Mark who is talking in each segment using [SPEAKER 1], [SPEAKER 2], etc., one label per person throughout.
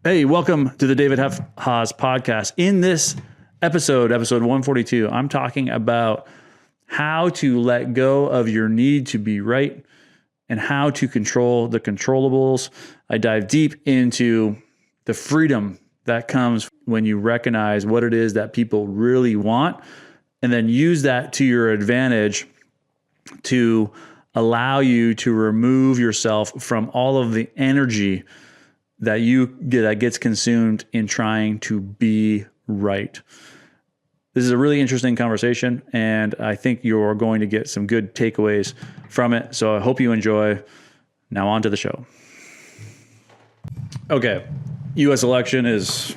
[SPEAKER 1] Hey, welcome to the David Haas podcast. In this episode 142, I'm talking about how to let go of your need to be right and how to control the controllables. I dive deep into the freedom that comes when you recognize what it is that people really want and then use that to your advantage to allow you to remove yourself from all of the energy that gets consumed in trying to be right. This is a really interesting conversation, and I think you're going to get some good takeaways from it. So I hope you enjoy. Now on to the show. Okay, U.S. election is,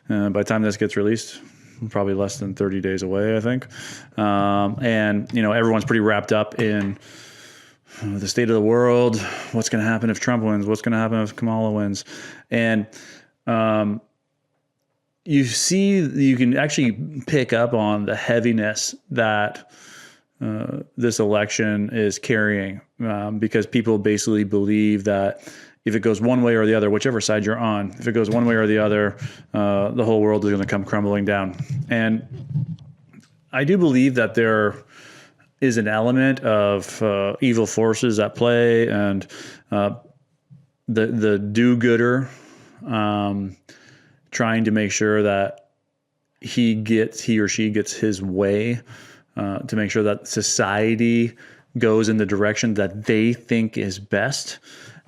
[SPEAKER 1] by the time this gets released, probably less than 30 days away, I think. And, everyone's pretty wrapped up in the state of the world, what's going to happen if Trump wins, what's going to happen if Kamala wins. And you can actually pick up on the heaviness that this election is carrying because people basically believe that if it goes one way or the other, whichever side you're on, if it goes one way or the other, the whole world is going to come crumbling down. And I do believe that there is an element of evil forces at play, and the do-gooder trying to make sure that he or she gets his way, to make sure that society goes in the direction that they think is best.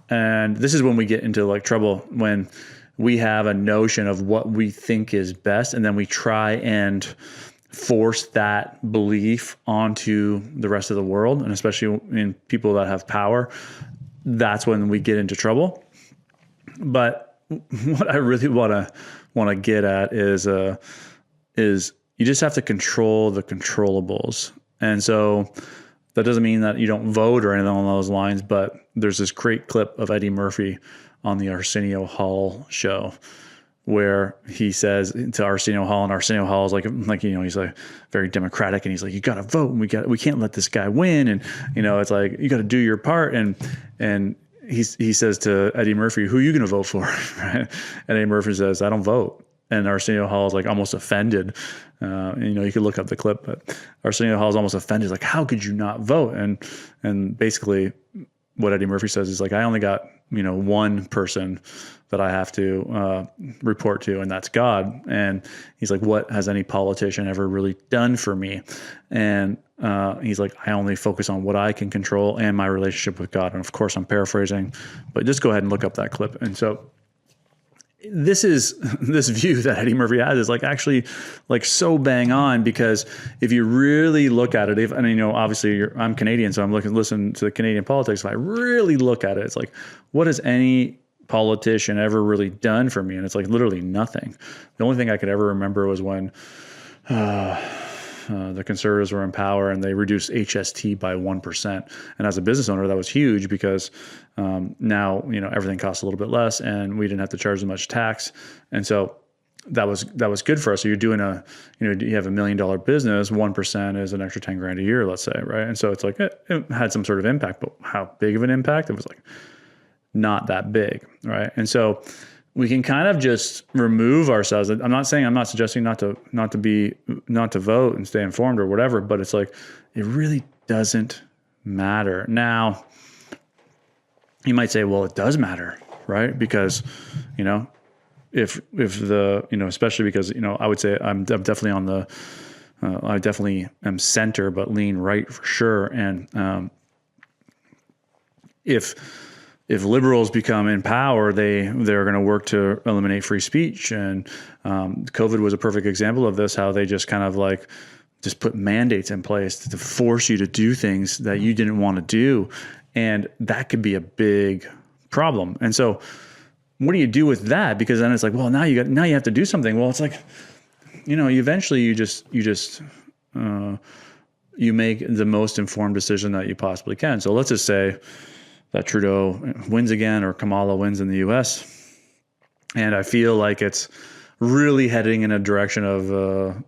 [SPEAKER 1] And this is when we get into like trouble, when we have a notion of what we think is best, and then we try and force that belief onto the rest of the world, and especially in people that have power. That's when we get into trouble. But what I really want to get at is you just have to control the controllables. And so that doesn't mean that you don't vote or anything along those lines, but there's this great clip of Eddie Murphy on the Arsenio Hall show, where he says to Arsenio Hall, and Arsenio Hall is like he's like very democratic, and he's like, you got to vote, and we can't let this guy win, and it's like you got to do your part, and he says to Eddie Murphy, who are you going to vote for? Right? And Eddie Murphy says, I don't vote. And Arsenio Hall is like almost offended. You could look up the clip, but Arsenio Hall is almost offended, like, how could you not vote? And basically what Eddie Murphy says is like, I only got one person that I have to report to, and that's God. And he's like, what has any politician ever really done for me? And he's like, I only focus on what I can control and my relationship with God. And of course, I'm paraphrasing, but just go ahead and look up that clip. And so this view that Eddie Murphy has is like actually like so bang on, because if you really look at it, obviously I'm Canadian, so I'm listen to the Canadian politics. If I really look at it, it's like, what has any politician ever really done for me? And it's like literally nothing. The only thing I could ever remember was when the Conservatives were in power and they reduced HST by 1%. And as a business owner, that was huge, because now everything costs a little bit less, and we didn't have to charge as much tax. And so that was good for us. So you're doing you have $1 million business, 1% is an extra 10 grand a year, let's say, right? And so it's like it had some sort of impact, but how big of an impact? It was like not that big, right? And so we can kind of just remove ourselves. I'm not suggesting not to vote and stay informed or whatever, but it's like, it really doesn't matter. Now, you might say, well, it does matter, right? Because, if the, especially because, I would say I'm definitely on the, I definitely am center, but lean right for sure. And if liberals become in power, they're going to work to eliminate free speech. And COVID was a perfect example of this, how they just kind of like just put mandates in place to force you to do things that you didn't want to do. And that could be a big problem. And so what do you do with that? Because then it's like, well, now you have to do something. Well, it's like, eventually you make the most informed decision that you possibly can. So let's just say that Trudeau wins again, or Kamala wins in the U.S. And I feel like it's really heading in a direction of,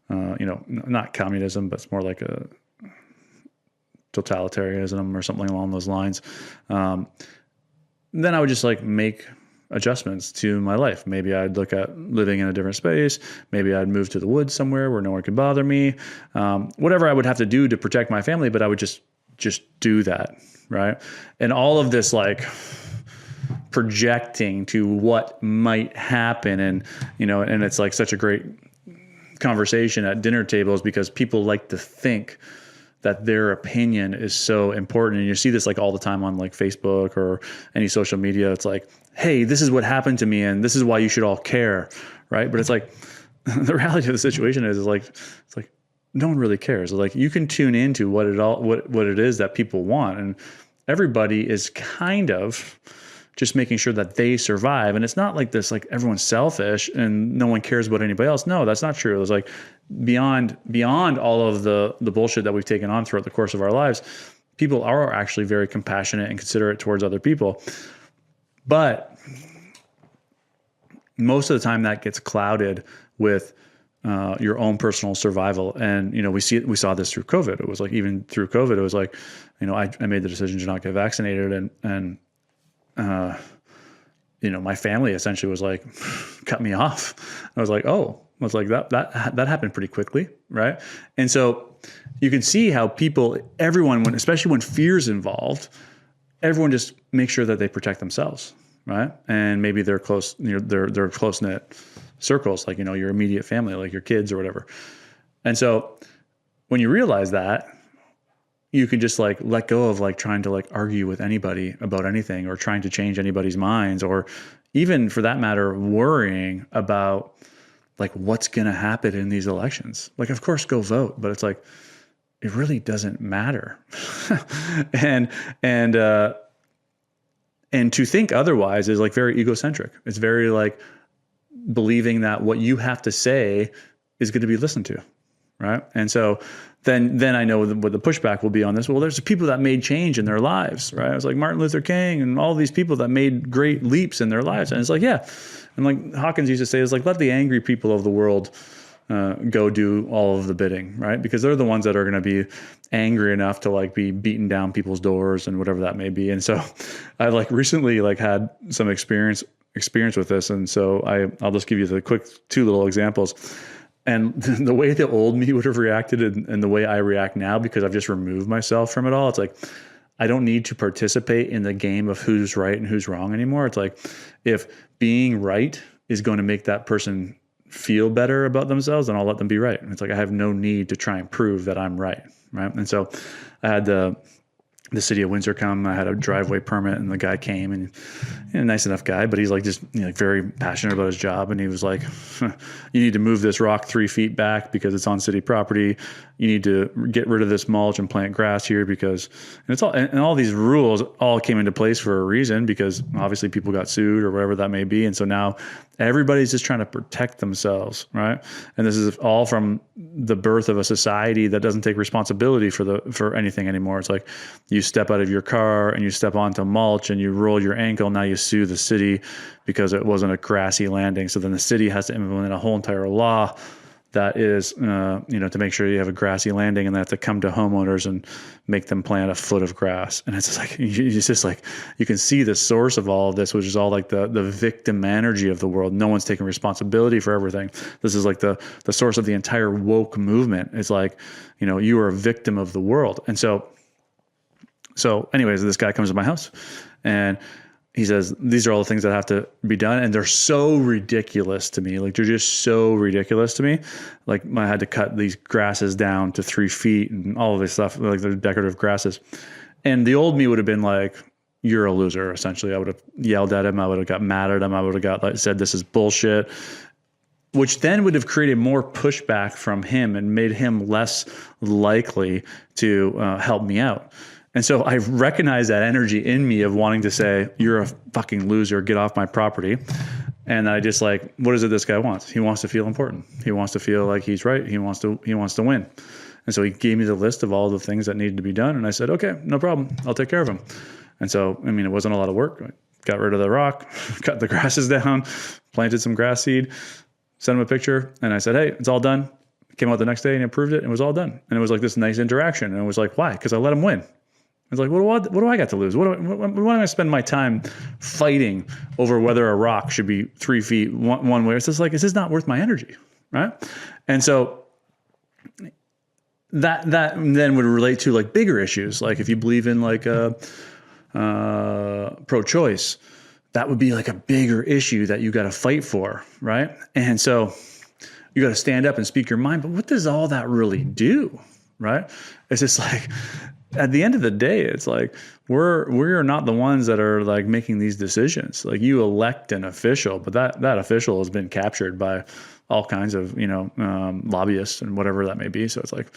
[SPEAKER 1] not communism, but it's more like a totalitarianism or something along those lines. Then I would just like make adjustments to my life. Maybe I'd look at living in a different space. Maybe I'd move to the woods somewhere where no one could bother me. Whatever I would have to do to protect my family, but I would just do that, right? And all of this like projecting to what might happen, and and it's like such a great conversation at dinner tables because people like to think that their opinion is so important. And you see this like all the time on like Facebook or any social media. It's like, hey, this is what happened to me and this is why you should all care, right? But it's like the reality of the situation is like, it's like no one really cares. Like you can tune into what it is that people want, and everybody is kind of just making sure that they survive. And it's not like this, like everyone's selfish and no one cares about anybody else. No, that's not true. It's like beyond all of the bullshit that we've taken on throughout the course of our lives, people are actually very compassionate and considerate towards other people. But most of the time that gets clouded with your own personal survival. And, we saw this through COVID. It was like, even through COVID, it was like, I made the decision to not get vaccinated, and my family essentially was like, cut me off. I was like, that happened pretty quickly. Right. And so you can see how everyone, especially when fear's involved, everyone just makes sure that they protect themselves. Right. And maybe they're close, they're close knit circles, like, your immediate family, like your kids or whatever. And so when you realize that, you can just like let go of like trying to like argue with anybody about anything, or trying to change anybody's minds, or even for that matter, worrying about like what's going to happen in these elections. Like, of course, go vote, but it's like, it really doesn't matter. and to think otherwise is like very egocentric. It's very like believing that what you have to say is going to be listened to. Right. And so then I know what the pushback will be on this. Well, there's people that made change in their lives. Right. It's like Martin Luther King and all these people that made great leaps in their lives. And it's like, yeah. And like Hawkins used to say, it's like, let the angry people of the world go do all of the bidding. Right. Because they're the ones that are going to be angry enough to like be beating down people's doors and whatever that may be. And so I like recently like had some experience with this. And so I'll just give you the quick two little examples. And the way the old me would have reacted and the way I react now, because I've just removed myself from it all, it's like, I don't need to participate in the game of who's right and who's wrong anymore. It's like, if being right is going to make that person feel better about themselves, then I'll let them be right. And it's like, I have no need to try and prove that I'm right. Right. And so I had the city of Windsor come. I had a driveway permit, and the guy came, and a nice enough guy, but he's like just like very passionate about his job. And he was like, you need to move this rock 3 feet back because it's on city property. You need to get rid of this mulch and plant grass here because, and all these rules all came into place for a reason, because obviously people got sued or whatever that may be. And so now everybody's just trying to protect themselves. Right. And this is all from the birth of a society that doesn't take responsibility for anything anymore. It's like, you step out of your car and you step onto mulch and you roll your ankle. Now you sue the city because it wasn't a grassy landing. So then the city has to implement a whole entire law that is, to make sure you have a grassy landing, and they have to come to homeowners and make them plant a foot of grass. And it's just like, you can see the source of all of this, which is all like the victim energy of the world. No one's taking responsibility for everything. This is like the source of the entire woke movement. It's like, you are a victim of the world. And so anyways, this guy comes to my house and he says, these are all the things that have to be done. And they're so ridiculous to me. Like, they're just so ridiculous to me. Like, I had to cut these grasses down to 3 feet and all of this stuff, like they're decorative grasses. And the old me would have been like, you're a loser, essentially. I would have yelled at him. I would have got mad at him. I would have said, this is bullshit, which then would have created more pushback from him and made him less likely to help me out. And so I recognize that energy in me of wanting to say, you're a fucking loser, get off my property. And I just like, what is it this guy wants? He wants to feel important. He wants to feel like he's right. He wants to win. And so he gave me the list of all the things that needed to be done. And I said, okay, no problem. I'll take care of him. And so, it wasn't a lot of work. I got rid of the rock, cut the grasses down, planted some grass seed, sent him a picture. And I said, hey, it's all done. Came out the next day and approved it. And it was all done. And it was like this nice interaction. And it was like, why? Because I let him win. It's like, what do I got to lose? What am I going to spend my time fighting over whether a rock should be 3 feet one way? It's just like, this is not worth my energy, right? And so that then would relate to like bigger issues. Like if you believe in like pro-choice, that would be like a bigger issue that you got to fight for, right? And so you got to stand up and speak your mind. But what does all that really do, right? It's just like, at the end of the day, it's like we're not the ones that are like making these decisions. Like you elect an official, but that official has been captured by all kinds of lobbyists and whatever that may be. So it's like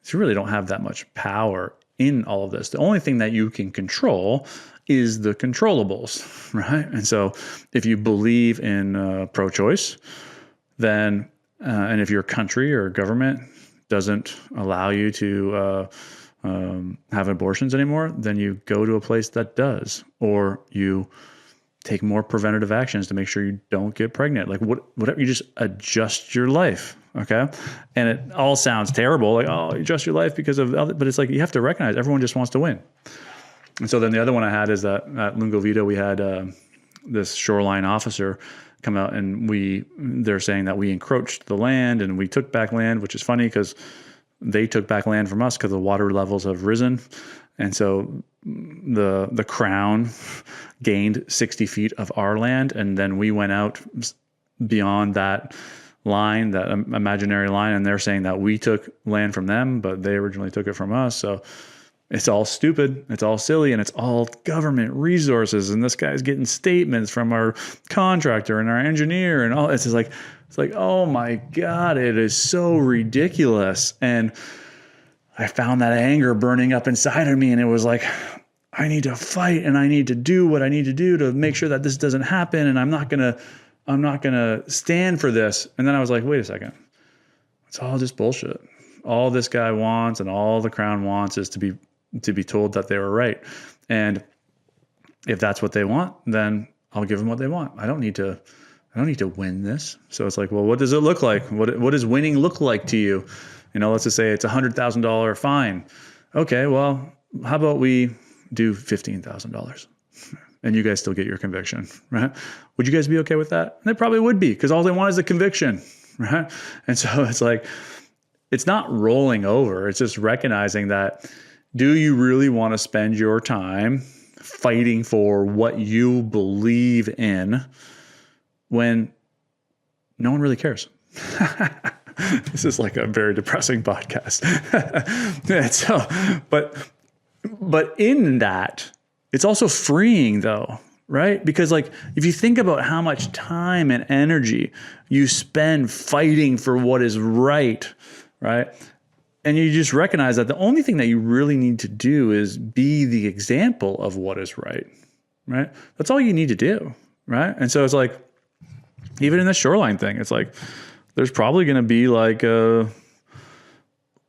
[SPEAKER 1] you really don't have that much power in all of this. The only thing that you can control is the controllables, right? And so if you believe in pro-choice, then and if your country or government doesn't allow you to have abortions anymore, then you go to a place that does, or you take more preventative actions to make sure you don't get pregnant. Like whatever, you just adjust your life. Okay. And it all sounds terrible. Like, oh, you adjust your life because of other, but it's like, you have to recognize everyone just wants to win. And so then the other one I had is that at Lungo Vito, we had this shoreline officer come out and they're saying that we encroached the land and we took back land, which is funny because they took back land from us because the water levels have risen. And so the Crown gained 60 feet of our land, and then we went out beyond that line, that imaginary line, and they're saying that we took land from them, but they originally took it from us. So it's all stupid, it's all silly, and it's all government resources. And this guy's getting statements from our contractor and our engineer and all. It's just like, oh my God, it is so ridiculous. And I found that anger burning up inside of me, and it was like, I need to fight and I need to do what I need to do to make sure that this doesn't happen. And I'm not gonna stand for this. And then I was like, wait a second, it's all just bullshit. All this guy wants and all the Crown wants is to be told that they were right. And if that's what they want, then I'll give them what they want. I don't need to win this. So it's like, well, what does it look like? What does winning look like to you? Let's just say it's $100,000 fine. Okay, well, how about we do $15,000 and you guys still get your conviction, right? Would you guys be okay with that? And they probably would be, because all they want is a conviction, right? And so it's like, it's not rolling over. It's just recognizing that, do you really want to spend your time fighting for what you believe in when no one really cares? This is like a very depressing podcast. So, but in that, it's also freeing though, right? Because like, if you think about how much time and energy you spend fighting for what is right? And you just recognize that the only thing that you really need to do is be the example of what is right? That's all you need to do, right? And so it's like, even in the shoreline thing, it's like, there's probably going to be like,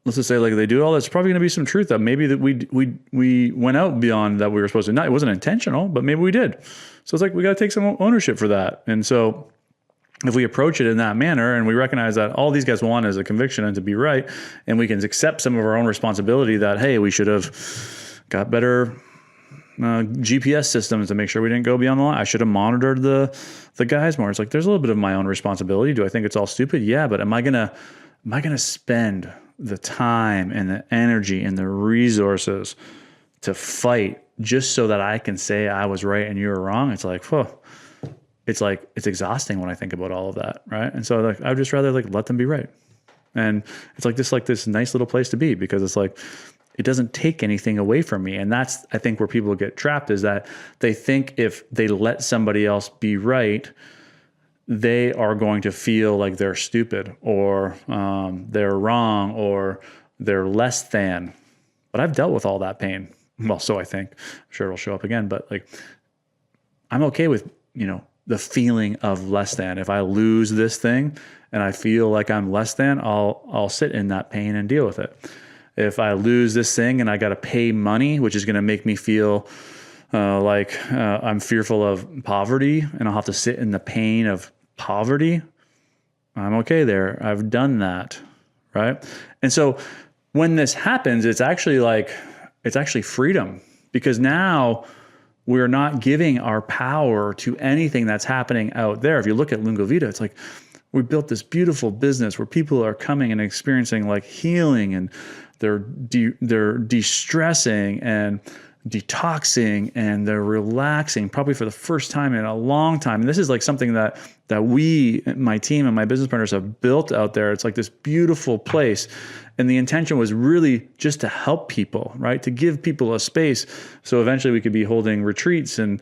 [SPEAKER 1] let's just say like they do all this, probably going to be some truth that maybe that we went out beyond that we were supposed to. Not, it wasn't intentional, but maybe we did. So it's like, we got to take some ownership for that. And so if we approach it in that manner and we recognize that all these guys want is a conviction and to be right, and we can accept some of our own responsibility that, hey, we should have got better GPS systems to make sure we didn't go beyond the line. I should have monitored the guys more. It's like, there's a little bit of my own responsibility. Do I think it's all stupid? Yeah, but am I gonna spend the time and the energy and the resources to fight just so that I can say I was right and you were wrong? It's like, whoa. It's exhausting when I think about all of that, right? And so like, I'd just rather like let them be right. And it's like this nice little place to be, because it's like, it doesn't take anything away from me. And that's, I think, where people get trapped, is that they think if they let somebody else be right, they are going to feel like they're stupid or they're wrong or they're less than. But I've dealt with all that pain. Well, so I think. I'm sure it'll show up again. But like, I'm okay with, the feeling of less than. If I lose this thing and I feel like I'm less than, I'll sit in that pain and deal with it. If I lose this thing and I got to pay money, which is going to make me feel like I'm fearful of poverty and I'll have to sit in the pain of poverty, I'm okay there. I've done that, right? And so when this happens, it's actually like It's actually freedom, because now we're not giving our power to anything that's happening out there. If you look at Lungo Vita, it's like we built this beautiful business where people are coming and experiencing like healing, and they're de-stressing and detoxing, and they're relaxing probably for the first time in a long time. And this is like something that we, my team and my business partners, have built out there. It's like this beautiful place. And the intention was really just to help people, right? To give people a space. So eventually we could be holding retreats and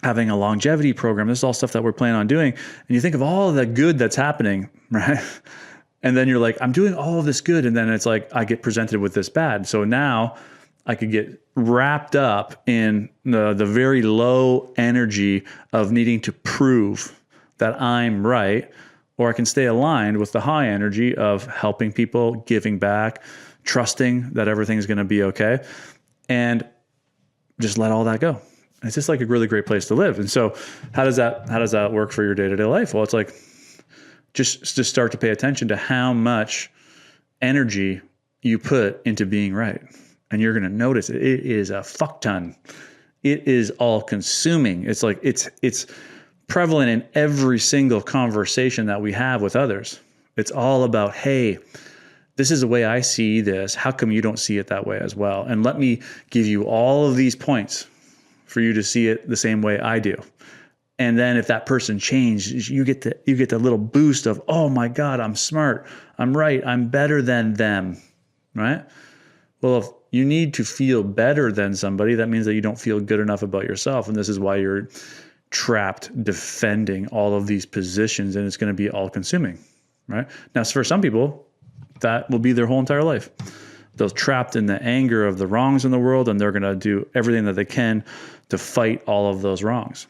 [SPEAKER 1] having a longevity program. This is all stuff that we're planning on doing. And you think of all of the good that's happening, right? And then you're like, I'm doing all of this good. And then it's like, I get presented with this bad. So now I could get wrapped up in the very low energy of needing to prove that I'm right, or I can stay aligned with the high energy of helping people, giving back, trusting that everything's going to be okay, and just let all that go. It's just like a really great place to live. And so how does that work for your day-to-day life? Well, it's like just start to pay attention to how much energy you put into being right. And you're going to notice it is a fuck ton. It is all consuming. It's like, it's prevalent in every single conversation that we have with others. It's all about, hey, this is the way I see this. How come you don't see it that way as well? And let me give you all of these points for you to see it the same way I do. And then if that person changes, you get the little boost of, oh my God, I'm smart. I'm right. I'm better than them, right? Well, if you need to feel better than somebody, that means that you don't feel good enough about yourself. And this is why you're trapped defending all of these positions, and it's going to be all consuming, right? Now, for some people, that will be their whole entire life. They're trapped in the anger of the wrongs in the world, and they're going to do everything that they can to fight all of those wrongs.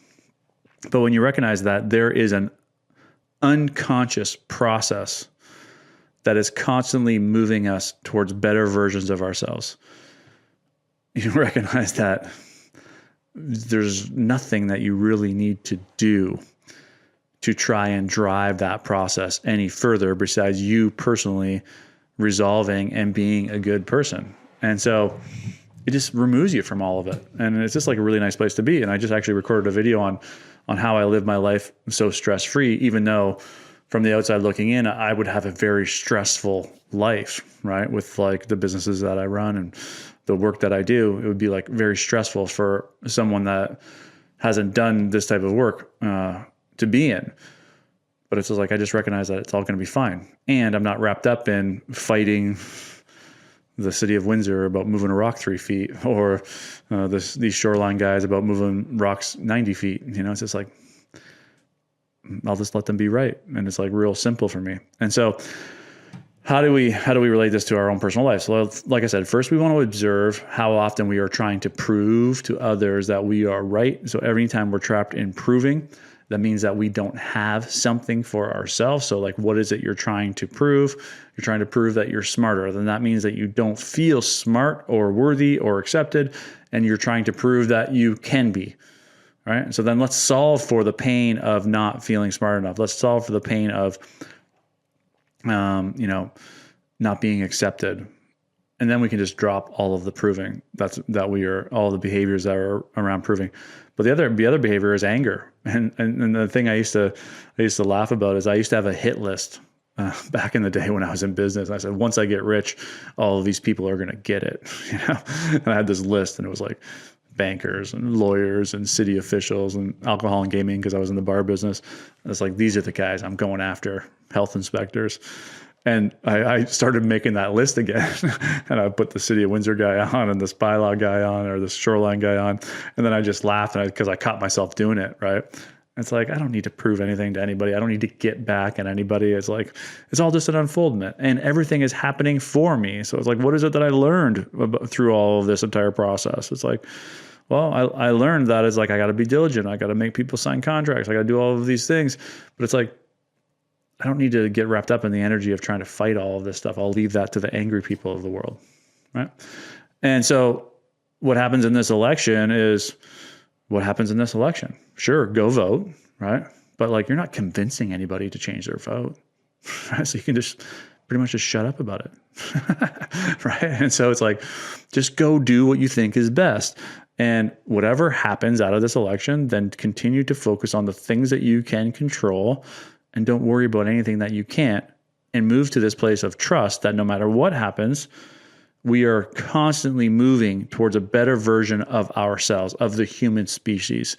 [SPEAKER 1] But when you recognize that there is an unconscious process that is constantly moving us towards better versions of ourselves, you recognize that there's nothing that you really need to do to try and drive that process any further besides you personally resolving and being a good person. And so it just removes you from all of it. And it's just like a really nice place to be. And I just actually recorded a video on how I live my life so stress-free, even though from the outside looking in, I would have a very stressful life, right? With like the businesses that I run and the work that I do, it would be like very stressful for someone that hasn't done this type of work to be in. But it's just like, I just recognize that it's all going to be fine. And I'm not wrapped up in fighting the city of Windsor about moving a rock 3 feet, or these shoreline guys about moving rocks 90 feet. You know, it's just like, I'll just let them be right. And it's like real simple for me. And so how do we relate this to our own personal lives? So like I said, first we want to observe how often we are trying to prove to others that we are right. So every time we're trapped in proving, that means that we don't have something for ourselves. So like, what is it you're trying to prove? You're trying to prove that you're smarter. Then that means that you don't feel smart or worthy or accepted, and you're trying to prove that you can be. Right? So then let's solve for the pain of not feeling smart enough. Let's solve for the pain of, not being accepted. And then we can just drop all of the proving all the behaviors that are around proving. But the other behavior is anger. And the thing I used to laugh about is I used to have a hit list back in the day when I was in business. I said, once I get rich, all of these people are going to get it. And I had this list, and it was like bankers and lawyers and city officials and alcohol and gaming, because I was in the bar business. It's like, these are the guys I'm going after, health inspectors. And I started making that list again. And I put the city of Windsor guy on, and this bylaw guy on, or this shoreline guy on. And then I just laughed because I caught myself doing it, right? It's like, I don't need to prove anything to anybody. I don't need to get back at anybody. It's like, it's all just an unfoldment, and everything is happening for me. So it's like, what is it that I learned through all of this entire process? It's like, well, I learned that it's like, I got to be diligent. I got to make people sign contracts. I got to do all of these things. But it's like, I don't need to get wrapped up in the energy of trying to fight all of this stuff. I'll leave that to the angry people of the world, right? And so what happens in this election is what happens in this election. Sure, go vote, right? But like, you're not convincing anybody to change their vote, right? So you can just pretty much just shut up about it. Right. And so it's like, just go do what you think is best. And whatever happens out of this election, then continue to focus on the things that you can control and don't worry about anything that you can't, and move to this place of trust that no matter what happens, we are constantly moving towards a better version of ourselves, of the human species.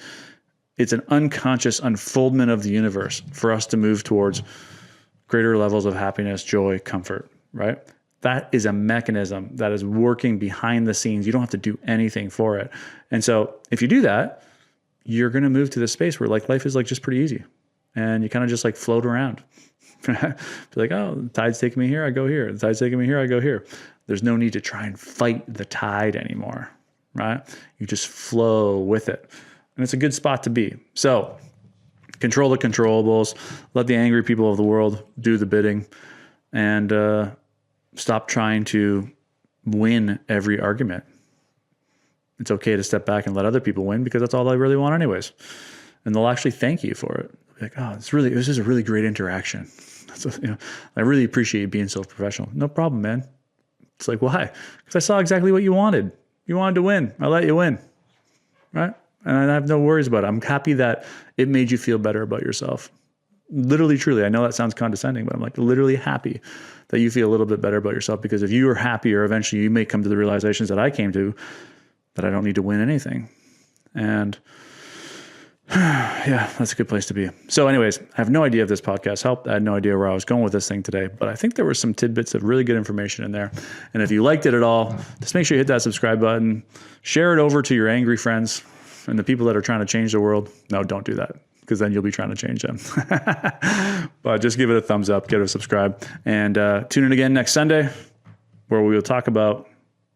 [SPEAKER 1] It's an unconscious unfoldment of the universe for us to move towards greater levels of happiness, joy, comfort, right? That is a mechanism that is working behind the scenes. You don't have to do anything for it. And so if you do that, you're going to move to this space where like life is like just pretty easy. And you kind of just like float around. Be like, oh, the tide's taking me here, I go here. The tide's taking me here, I go here. There's no need to try and fight the tide anymore, right? You just flow with it. And it's a good spot to be. So control the controllables. Let the angry people of the world do the bidding. And stop trying to win every argument. It's okay to step back and let other people win, because that's all they really want anyways. And they'll actually thank you for it. Like, oh, this is a really great interaction. I really appreciate you being so professional. No problem, man. It's like, why? Because I saw exactly what you wanted. You wanted to win. I let you win, right? And I have no worries about it. I'm happy that it made you feel better about yourself. Literally, truly. I know that sounds condescending, but I'm like literally happy that you feel a little bit better about yourself, because if you are happier, eventually you may come to the realizations that I came to, that I don't need to win anything. And yeah, that's a good place to be. So anyways, I have no idea if this podcast helped. I had no idea where I was going with this thing today, but I think there were some tidbits of really good information in there. And if you liked it at all, just make sure you hit that subscribe button, share it over to your angry friends and the people that are trying to change the world. No, don't do that, because then you'll be trying to change them. But just give it a thumbs up, give it a subscribe, and tune in again next Sunday, where we will talk about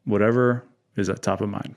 [SPEAKER 1] whatever is at top of mind.